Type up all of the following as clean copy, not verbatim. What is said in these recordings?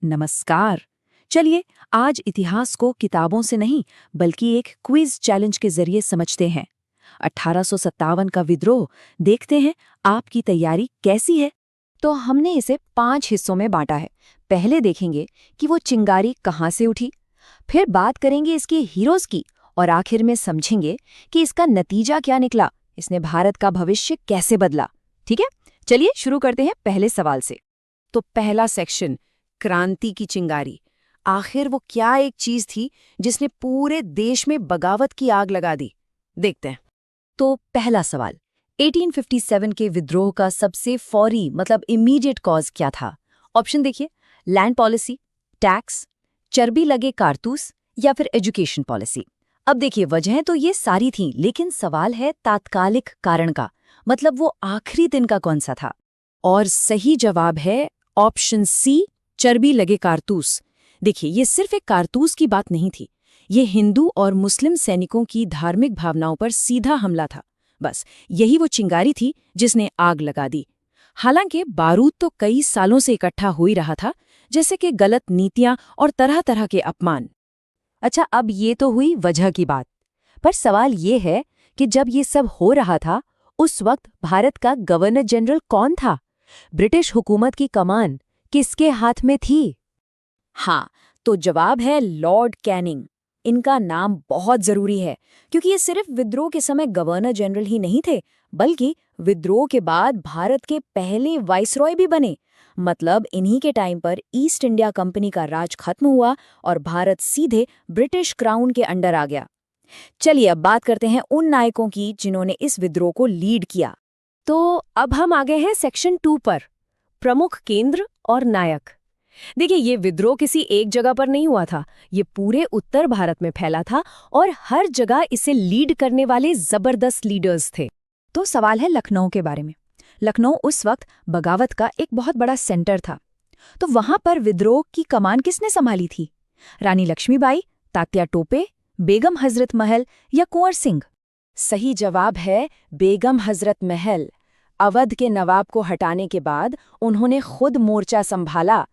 नमस्कार। चलिए आज इतिहास को किताबों से नहीं बल्कि एक क्विज चैलेंज के जरिए समझते हैं। 1857 का विद्रोह देखते हैं आपकी तैयारी कैसी है। तो हमने इसे 5 हिस्सों में बांटा है। पहले देखेंगे कि वो चिंगारी कहाँ से उठी, फिर बात करेंगे इसके हीरोज की और आखिर में समझेंगे कि इसका नतीजा क्या निकला, इसने भारत का भविष्य कैसे बदला। ठीक है, चलिए शुरू करते हैं पहले सवाल से। तो पहला सेक्शन, क्रांति की चिंगारी। आखिर वो क्या एक चीज थी जिसने पूरे देश में बगावत की आग लगा दी, देखते हैं। तो पहला सवाल, 1857 के विद्रोह का सबसे फौरी मतलब इमीडिएट कॉज क्या था? ऑप्शन देखिए, लैंड पॉलिसी, टैक्स, चर्बी लगे कारतूस या फिर एजुकेशन पॉलिसी। अब देखिए, वजहें तो ये सारी थीं, लेकिन सवाल है तात्कालिक कारण का, मतलब वो आखिरी दिन का कौन सा था। और सही जवाब है ऑप्शन सी, चर्बी लगे कारतूस। देखिए, ये सिर्फ एक कारतूस की बात नहीं थी, ये हिंदू और मुस्लिम सैनिकों की धार्मिक भावनाओं पर सीधा हमला था। बस यही वो चिंगारी थी जिसने आग लगा दी। हालांकि बारूद तो कई सालों से इकट्ठा हो ही रहा था, जैसे कि गलत नीतियां और तरह तरह के अपमान। अच्छा, अब ये तो हुई वजह की बात, पर सवाल ये है कि जब ये सब हो रहा था उस वक्त भारत का गवर्नर जनरल कौन था? ब्रिटिश हुकूमत की कमान किसके हाथ में थी? हाँ, तो जवाब है लॉर्ड कैनिंग। इनका नाम बहुत जरूरी है क्योंकि ये सिर्फ विद्रोह के समय गवर्नर जनरल ही नहीं थे, बल्कि विद्रोह के बाद भारत के पहले वाइसरॉय भी बने। मतलब इन्हीं के टाइम पर ईस्ट इंडिया कंपनी का राज खत्म हुआ और भारत सीधे ब्रिटिश क्राउन के अंडर आ गया। चलिए अब बात करते हैं उन नायकों की जिन्होंने इस विद्रोह को लीड किया। तो अब हम आ गए हैं सेक्शन 2 पर, प्रमुख केंद्र और नायक। देखिए, ये विद्रोह किसी एक जगह पर नहीं हुआ था, ये पूरे उत्तर भारत में फैला था और हर जगह इसे लीड करने वाले जबरदस्त लीडर्स थे। तो सवाल है लखनऊ के बारे में। लखनऊ उस वक्त बगावत का एक बहुत बड़ा सेंटर था। तो वहां पर विद्रोह की कमान किसने संभाली थी? रानी लक्ष्मीबाई, तात्या टोपे, बेगम हजरत महल या कुंवर सिंह? सही जवाब है बेगम हजरत महल। अवध के नवाब को हटाने के बाद उन्होंने खुद मोर्चा संभाला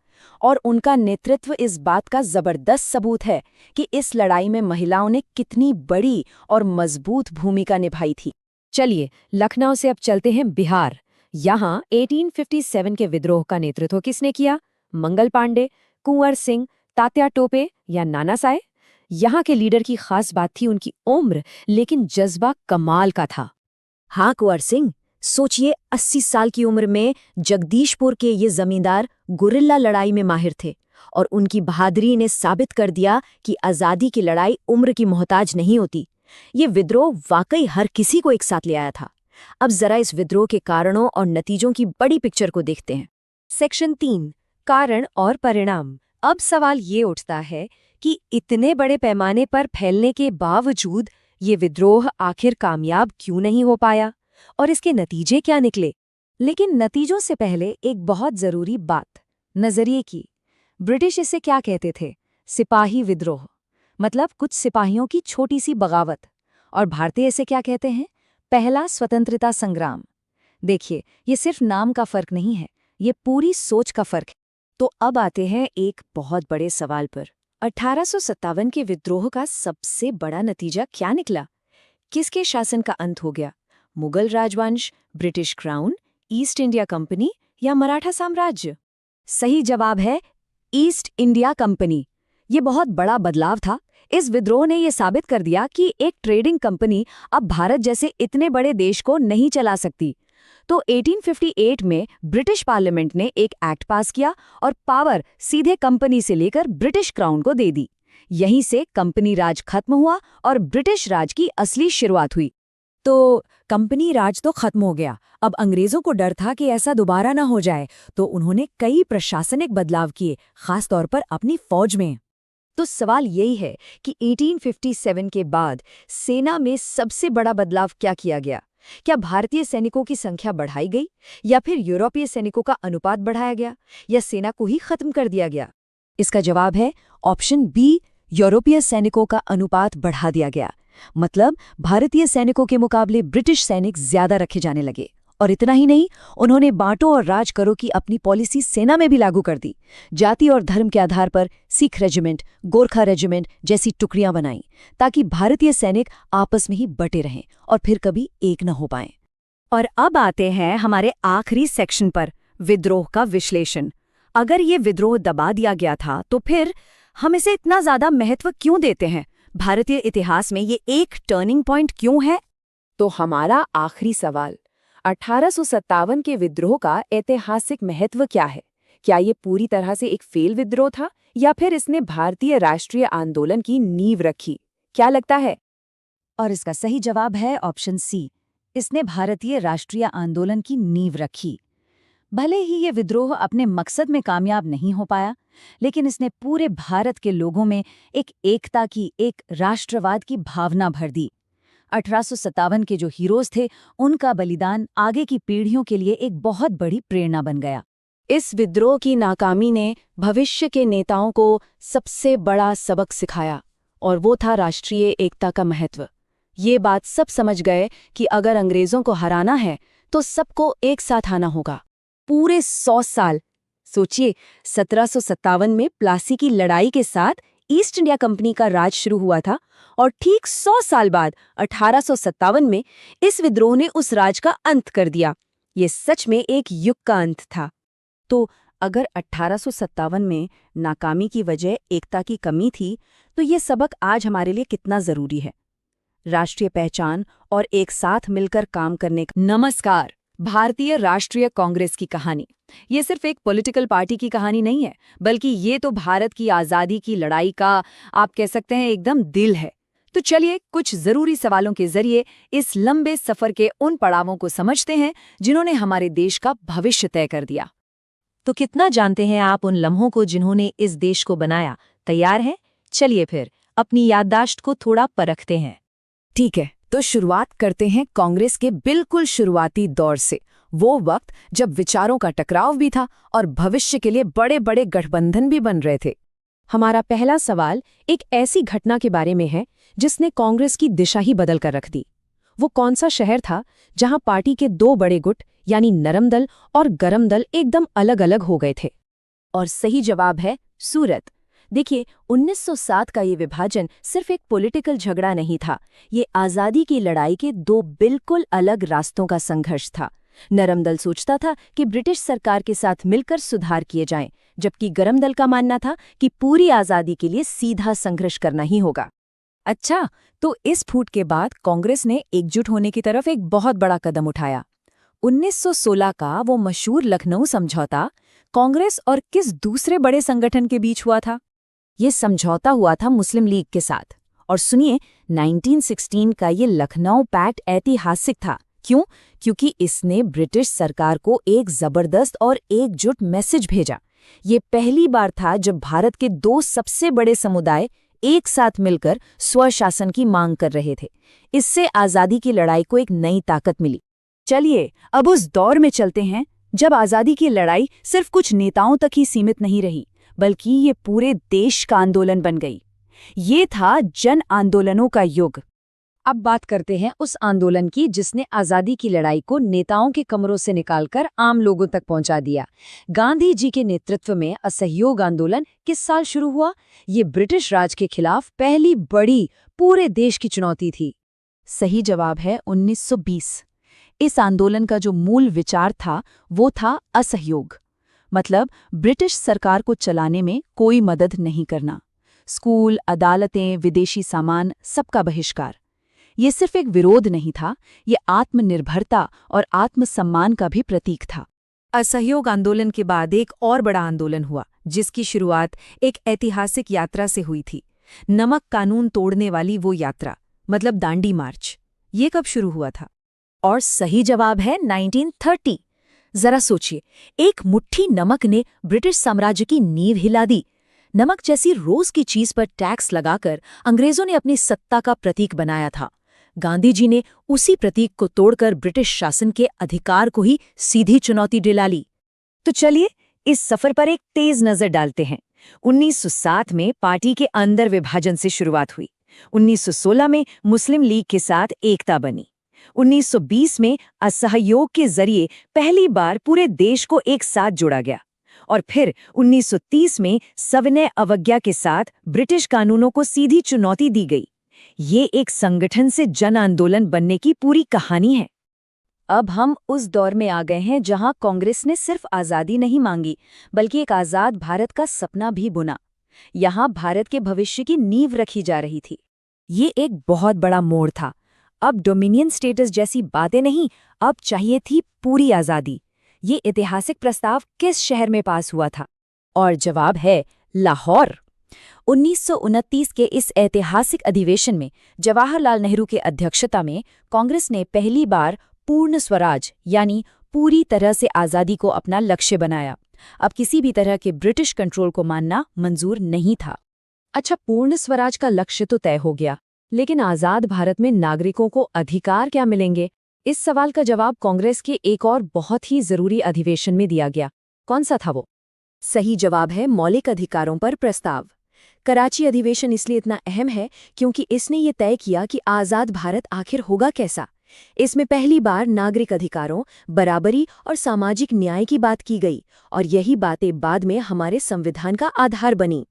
और उनका नेतृत्व इस बात का जबरदस्त सबूत है कि इस लड़ाई में महिलाओं ने कितनी बड़ी और मजबूत भूमिका निभाई थी। चलिए लखनऊ से अब चलते हैं बिहार। यहाँ 1857 के विद्रोह का नेतृत्व किसने किया? मंगल पांडे, कुंवर सिंह, तात्या टोपे या नाना साहेब? यहाँ के लीडर की खास बात थी उनकी उम्र, लेकिन जज्बा कमाल का था। हाँ, कुंवर सिंह। सोचिए, 80 साल की उम्र में जगदीशपुर के ये जमींदार गुरिल्ला लड़ाई में माहिर थे और उनकी बहादुरी ने साबित कर दिया कि आज़ादी की लड़ाई उम्र की मोहताज नहीं होती। ये विद्रोह वाकई हर किसी को एक साथ ले आया था। अब जरा इस विद्रोह के कारणों और नतीजों की बड़ी पिक्चर को देखते हैं। सेक्शन 3, कारण और परिणाम। अब सवाल ये उठता है कि इतने बड़े पैमाने पर फैलने के बावजूद ये विद्रोह आखिर कामयाब क्यों नहीं हो पाया और इसके नतीजे क्या निकले? लेकिन नतीजों से पहले एक बहुत जरूरी बात, नजरिए की। ब्रिटिश इसे क्या कहते थे? सिपाही विद्रोह, मतलब कुछ सिपाहियों की छोटी सी बगावत। और भारतीय इसे क्या कहते हैं? पहला स्वतंत्रता संग्राम। देखिए, ये सिर्फ नाम का फर्क नहीं है, ये पूरी सोच का फर्क है। तो अब आते हैं एक बहुत बड़े सवाल पर। 1857 के विद्रोह का सबसे बड़ा नतीजा क्या निकला? किसके शासन का अंत हो गया? मुगल राजवंश, British crown, east India company या मराठा साम्राज्य? सही जवाब है ईस्ट इंडिया कंपनी। ये बहुत बड़ा बदलाव था। इस विद्रोह ने यह साबित कर दिया कि एक ट्रेडिंग कंपनी अब भारत जैसे इतने बड़े देश को नहीं चला सकती। तो 1858 में ब्रिटिश पार्लियामेंट ने एक एक्ट पास किया और पावर सीधे कंपनी से लेकर ब्रिटिश क्राउन को दे दी। यहीं से कंपनी राज खत्म हुआ और ब्रिटिश राज की असली शुरुआत हुई। तो कंपनी राज तो खत्म हो गया, अब अंग्रेजों को डर था कि ऐसा दोबारा ना हो जाए, तो उन्होंने कई प्रशासनिक बदलाव किए, खास तौर पर अपनी फौज में। तो सवाल यही है कि 1857 के बाद सेना में सबसे बड़ा बदलाव क्या किया गया? क्या भारतीय सैनिकों की संख्या बढ़ाई गई या फिर यूरोपीय सैनिकों का अनुपात बढ़ाया गया या सेना को ही खत्म कर दिया गया? इसका जवाब है ऑप्शन बी, यूरोपीय सैनिकों का अनुपात बढ़ा दिया गया। मतलब भारतीय सैनिकों के मुकाबले ब्रिटिश सैनिक ज्यादा रखे जाने लगे और इतना ही नहीं, उन्होंने बांटो और राज करो की अपनी पॉलिसी सेना में भी लागू कर दी। जाति और धर्म के आधार पर सिख रेजिमेंट, गोरखा रेजिमेंट जैसी टुकड़ियां बनाई, ताकि भारतीय सैनिक आपस में ही बटे रहें और फिर कभी एक न हो पाएं। और अब आते हैं हमारे आखिरी सेक्शन पर, विद्रोह का विश्लेषण। अगर ये विद्रोह दबा दिया गया था तो फिर हम इसे इतना ज्यादा महत्व क्यों देते हैं? भारतीय इतिहास में ये एक टर्निंग पॉइंट क्यों है? तो हमारा आखिरी सवाल, 1857 के विद्रोह का ऐतिहासिक महत्व क्या है? क्या ये पूरी तरह से एक फेल विद्रोह था या फिर इसने भारतीय राष्ट्रीय आंदोलन की नींव रखी? क्या लगता है? और इसका सही जवाब है ऑप्शन सी, इसने भारतीय राष्ट्रीय आंदोलन की नींव रखी। भले ही ये विद्रोह अपने मकसद में कामयाब नहीं हो पाया, लेकिन इसने पूरे भारत के लोगों में एक एकता की, एक राष्ट्रवाद की भावना भर दी। 1857 के जो हीरोज थे, उनका बलिदान आगे की पीढ़ियों के लिए एक बहुत बड़ी प्रेरणा बन गया। इस विद्रोह की नाकामी ने भविष्य के नेताओं को सबसे बड़ा सबक सिखाया, और वो था राष्ट्रीय एकता का महत्व। ये बात सब समझ गए कि अगर अंग्रेजों को हराना है तो सबको एक साथ आना होगा। पूरे 100 साल सोचिए, 1757 में प्लासी की लड़ाई के साथ ईस्ट इंडिया कंपनी का राज शुरू हुआ था, और ठीक 100 साल बाद 1857 में इस विद्रोह ने उस राज का अंत कर दिया। ये सच में एक युग का अंत था। तो अगर 1857 में नाकामी की वजह एकता की कमी थी, तो ये सबक आज हमारे लिए कितना जरूरी है? राष्ट्रीय पहचान और एक साथ मिलकर काम करने का। नमस्कार, भारतीय राष्ट्रीय कांग्रेस की कहानी ये सिर्फ एक पॉलिटिकल पार्टी की कहानी नहीं है, बल्कि ये तो भारत की आज़ादी की लड़ाई का, आप कह सकते हैं, एकदम दिल है। तो चलिए कुछ जरूरी सवालों के जरिए इस लंबे सफर के उन पड़ावों को समझते हैं जिन्होंने हमारे देश का भविष्य तय कर दिया। तो कितना जानते हैं आप उन लम्हों को जिन्होंने इस देश को बनाया? तैयार हैं? चलिए फिर अपनी याददाश्त को थोड़ा परखते हैं। ठीक है, तो शुरुआत करते हैं कांग्रेस के बिल्कुल शुरुआती दौर से, वो वक्त जब विचारों का टकराव भी था और भविष्य के लिए बड़े बड़े गठबंधन भी बन रहे थे। हमारा पहला सवाल एक ऐसी घटना के बारे में है जिसने कांग्रेस की दिशा ही बदल कर रख दी। वो कौन सा शहर था जहां पार्टी के दो बड़े गुट यानी नरम दल और गरम दल एकदम अलग अलग हो गए थे? और सही जवाब है सूरत। देखिए, 1907 का ये विभाजन सिर्फ एक पॉलिटिकल झगड़ा नहीं था, ये आज़ादी की लड़ाई के दो बिल्कुल अलग रास्तों का संघर्ष था। नरम दल सोचता था कि ब्रिटिश सरकार के साथ मिलकर सुधार किए जाएं, जबकि गरम दल का मानना था कि पूरी आज़ादी के लिए सीधा संघर्ष करना ही होगा। अच्छा, तो इस फूट के बाद कांग्रेस ने एकजुट होने की तरफ एक बहुत बड़ा कदम उठाया। 1916 का वो मशहूर लखनऊ समझौता कांग्रेस और किस दूसरे बड़े संगठन के बीच हुआ था? ये समझौता हुआ था मुस्लिम लीग के साथ। और सुनिए, 1916 का ये लखनऊ पैक्ट ऐतिहासिक था। क्यों? क्योंकि इसने ब्रिटिश सरकार को एक जबरदस्त और एकजुट मैसेज भेजा। ये पहली बार था जब भारत के दो सबसे बड़े समुदाय एक साथ मिलकर स्वशासन की मांग कर रहे थे। इससे आज़ादी की लड़ाई को एक नई ताकत मिली। चलिए अब उस दौर में चलते हैं जब आज़ादी की लड़ाई सिर्फ कुछ नेताओं तक ही सीमित नहीं रही, बल्कि ये पूरे देश का आंदोलन बन गई। ये था जन आंदोलनों का युग। अब बात करते हैं उस आंदोलन की जिसने आज़ादी की लड़ाई को नेताओं के कमरों से निकालकर आम लोगों तक पहुंचा दिया। गांधी जी के नेतृत्व में असहयोग आंदोलन किस साल शुरू हुआ? ये ब्रिटिश राज के खिलाफ पहली बड़ी पूरे देश की चुनौती थी। सही जवाब है 1920। इस आंदोलन का जो मूल विचार था वो था असहयोग, मतलब ब्रिटिश सरकार को चलाने में कोई मदद नहीं करना। स्कूल, अदालतें, विदेशी सामान, सबका बहिष्कार। ये सिर्फ एक विरोध नहीं था, ये आत्मनिर्भरता और आत्मसम्मान का भी प्रतीक था। असहयोग आंदोलन के बाद एक और बड़ा आंदोलन हुआ, जिसकी शुरुआत एक ऐतिहासिक यात्रा से हुई थी। नमक कानून तोड़ने वाली वो यात्रा, मतलब दांडी मार्च। ये कब शुरू हुआ था? और सही जवाब है 1930। जरा सोचिए, एक मुट्ठी नमक ने ब्रिटिश साम्राज्य की नींव हिला दी। नमक जैसी रोज की चीज पर टैक्स लगाकर अंग्रेजों ने अपनी सत्ता का प्रतीक बनाया था। गांधी जी ने उसी प्रतीक को तोड़कर ब्रिटिश शासन के अधिकार को ही सीधी चुनौती दिला ली। तो चलिए इस सफर पर एक तेज नजर डालते हैं। 1907 में पार्टी के अंदर विभाजन से शुरुआत हुई। 1916 में मुस्लिम लीग के साथ एकता बनी। 1920 में असहयोग के जरिए पहली बार पूरे देश को एक साथ जोड़ा गया और फिर 1930 में सविनय अवज्ञा के साथ ब्रिटिश कानूनों को सीधी चुनौती दी गई। ये एक संगठन से जन आंदोलन बनने की पूरी कहानी है। अब हम उस दौर में आ गए हैं जहां कांग्रेस ने सिर्फ आज़ादी नहीं मांगी बल्कि एक आज़ाद भारत का सपना भी बुना। यहां भारत के भविष्य की नींव रखी जा रही थी। ये एक बहुत बड़ा मोड़ था। अब डोमिनियन स्टेटस जैसी बातें नहीं, अब चाहिए थी पूरी आज़ादी। ये ऐतिहासिक प्रस्ताव किस शहर में पास हुआ था? और जवाब है लाहौर। 1929 के इस ऐतिहासिक अधिवेशन में जवाहरलाल नेहरू के अध्यक्षता में कांग्रेस ने पहली बार पूर्ण स्वराज यानी पूरी तरह से आज़ादी को अपना लक्ष्य बनाया। अब किसी भी तरह के ब्रिटिश कंट्रोल को मानना मंजूर नहीं था। अच्छा, पूर्ण स्वराज का लक्ष्य तो तय हो गया, लेकिन आज़ाद भारत में नागरिकों को अधिकार क्या मिलेंगे? इस सवाल का जवाब कांग्रेस के एक और बहुत ही जरूरी अधिवेशन में दिया गया। कौन सा था वो? सही जवाब है मौलिक अधिकारों पर प्रस्ताव। कराची अधिवेशन इसलिए इतना अहम है क्योंकि इसने ये तय किया कि आज़ाद भारत आखिर होगा कैसा। इसमें पहली बार नागरिक अधिकारों, बराबरी और सामाजिक न्याय की बात की गई और यही बातें बाद में हमारे संविधान का आधार बनी।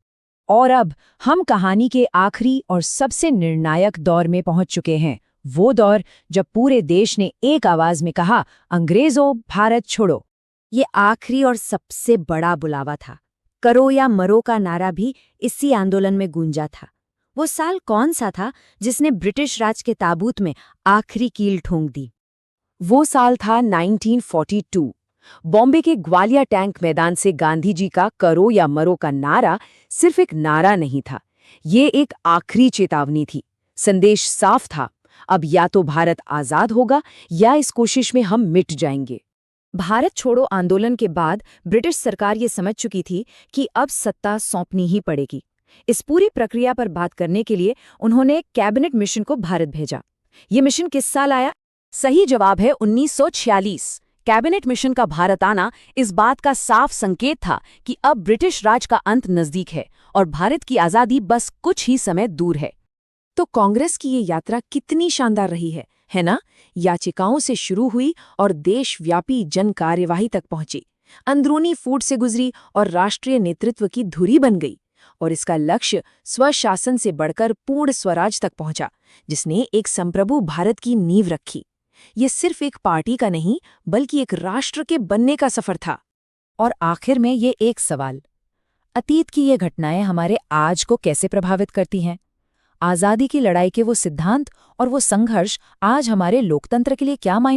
और अब हम कहानी के आखिरी और सबसे निर्णायक दौर में पहुंच चुके हैं। वो दौर जब पूरे देश ने एक आवाज में कहा, अंग्रेजों भारत छोड़ो। ये आखिरी और सबसे बड़ा बुलावा था। करो या मरो का नारा भी इसी आंदोलन में गूंजा था। वो साल कौन सा था जिसने ब्रिटिश राज के ताबूत में आखिरी कील ठोंक दी? वो साल था 1942। बॉम्बे के ग्वालियर टैंक मैदान से गांधी जी का करो या मरो का नारा सिर्फ एक नारा नहीं था, ये एक आखिरी चेतावनी थी। संदेश साफ था, अब या तो भारत आज़ाद होगा या इस कोशिश में हम मिट जाएंगे। भारत छोड़ो आंदोलन के बाद ब्रिटिश सरकार ये समझ चुकी थी कि अब सत्ता सौंपनी ही पड़ेगी। इस पूरी प्रक्रिया पर बात करने के लिए उन्होंने कैबिनेट मिशन को भारत भेजा। ये मिशन किस साल आया? सही जवाब है 1946। कैबिनेट मिशन का भारत आना इस बात का साफ संकेत था कि अब ब्रिटिश राज का अंत नजदीक है और भारत की आज़ादी बस कुछ ही समय दूर है। तो कांग्रेस की ये यात्रा कितनी शानदार रही है ना? याचिकाओं से शुरू हुई और देशव्यापी जन कार्यवाही तक पहुंची, अंदरूनी फूट से गुजरी और राष्ट्रीय नेतृत्व की धुरी बन गई। और इसका लक्ष्य स्वशासन से बढ़कर पूर्ण स्वराज तक पहुंचा, जिसने एक संप्रभु भारत की नींव रखी। ये सिर्फ एक पार्टी का नहीं बल्कि एक राष्ट्र के बनने का सफर था। और आखिर में ये एक सवाल, अतीत की ये घटनाएं हमारे आज को कैसे प्रभावित करती हैं? आज़ादी की लड़ाई के वो सिद्धांत और वो संघर्ष आज हमारे लोकतंत्र के लिए क्या मायने